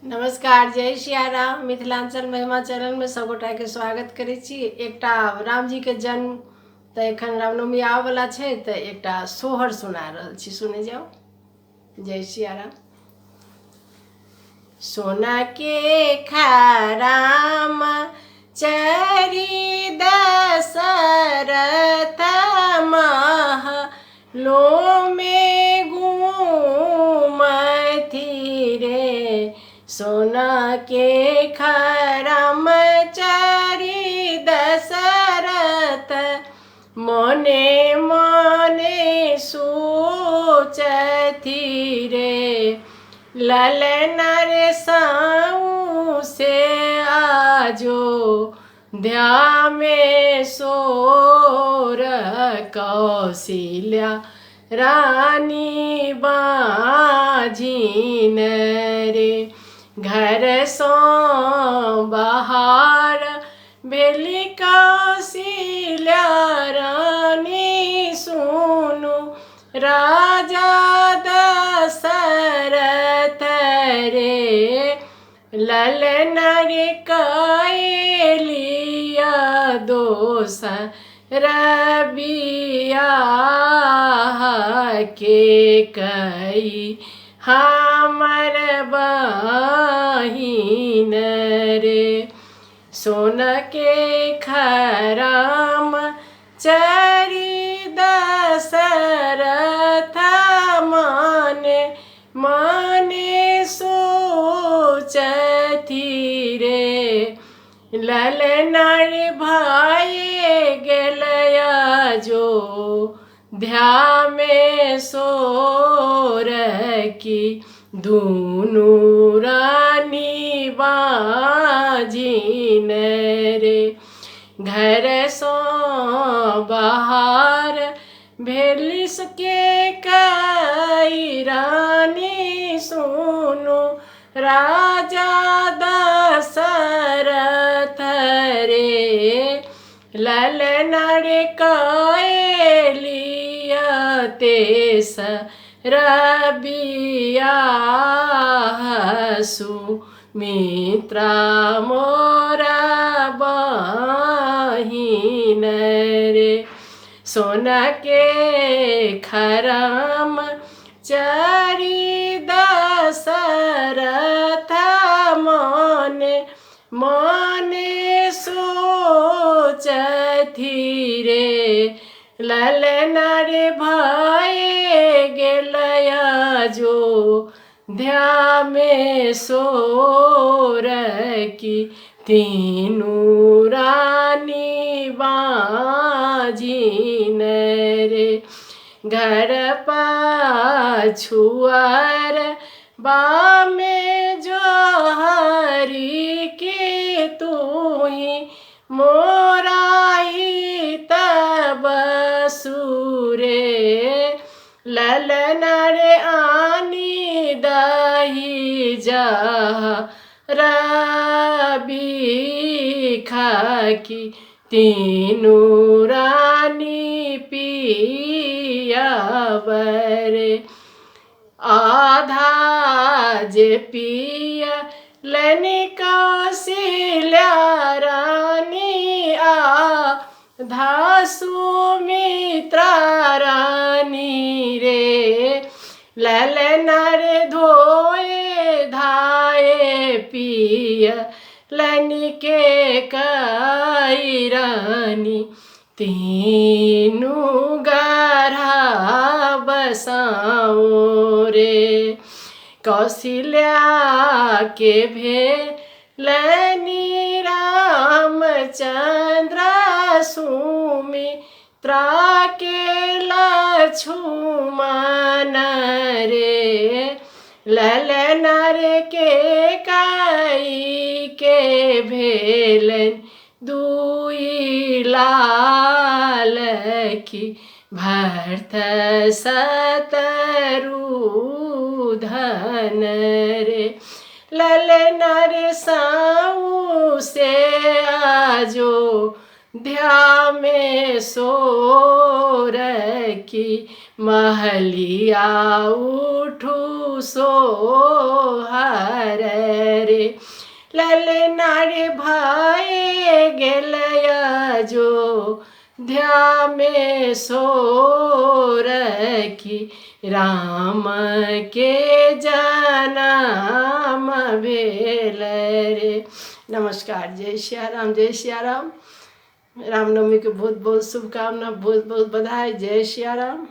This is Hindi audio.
नमस्कार, जय सियाराम। मिथिलांचल महिमा चैनल में सब गोटा के स्वागत करै छी। एकटा राम जी के जन्म तो एखन रामनवमी आवे वाला छै, तो एकटा सोहर सुना रहल छी, सुने जाओ। जय सियाराम। सोना के खराम चरी दशरथ महलो में घूमती रे। सोना के खराम चरी दशरथ मने मने सोचती रे। ललन रे साऊ से आजो ध्या में सोर कौशल्या रानी बाझिन रे। घर सो बाहर भेली कौशल्या रानी सुनु राजा दशरथ रे। ललन रे कैलिया दोष रबियाह के कई हमर बहिन रे। सोन के खराम चरी दशरथ मने मने सोचती रे। ललन रे भाई गेलया जो ध्या में सोर की दुनु रानी बाझिन रे। घर सो बाहर भेलिस के कई रानी सुनु राजा दशरथ रे। ललन रे कैलिया तेस रबियाह सुमित्रा मोरा बहिन रे। सोन के खराम चरी दशरथ मने मने सोचती रे। ललन रे भाई गेलया जो ध्या में सोर की तीनू रानी बाझिन रे। घर पाछुआर बामे जो हरी के तू ही मोराई तब सूरे। ललन रे आनी दही जा रबी खाकी तीनू रानी पिया बरे। आधा जे पिया लनी कौशल्या रानी आधा सुमित्रा रानी रे। ललन रे धोए धाए पिया लनी के कई रानी तीनू गढ़ा बसाओ रे। कौशल्या के भेलनी रामचंद्र सुमित्रा के लक्ष्मण रे। ललन रे के कई के भेलन दुई लाल की भरत शत्रुधन रे। ललन रे साऊ से आजो ध्या में सोर की महलिया उठू सोहर रे। ललना रे भाई गेलया जो ध्या में सो रखी राम के जन्म भेल रे। नमस्कार। जय सिया राम, जय सिया राम। रामनवमी के बहुत बहुत शुभकामना, बहुत बहुत बधाई। जय सिया राम।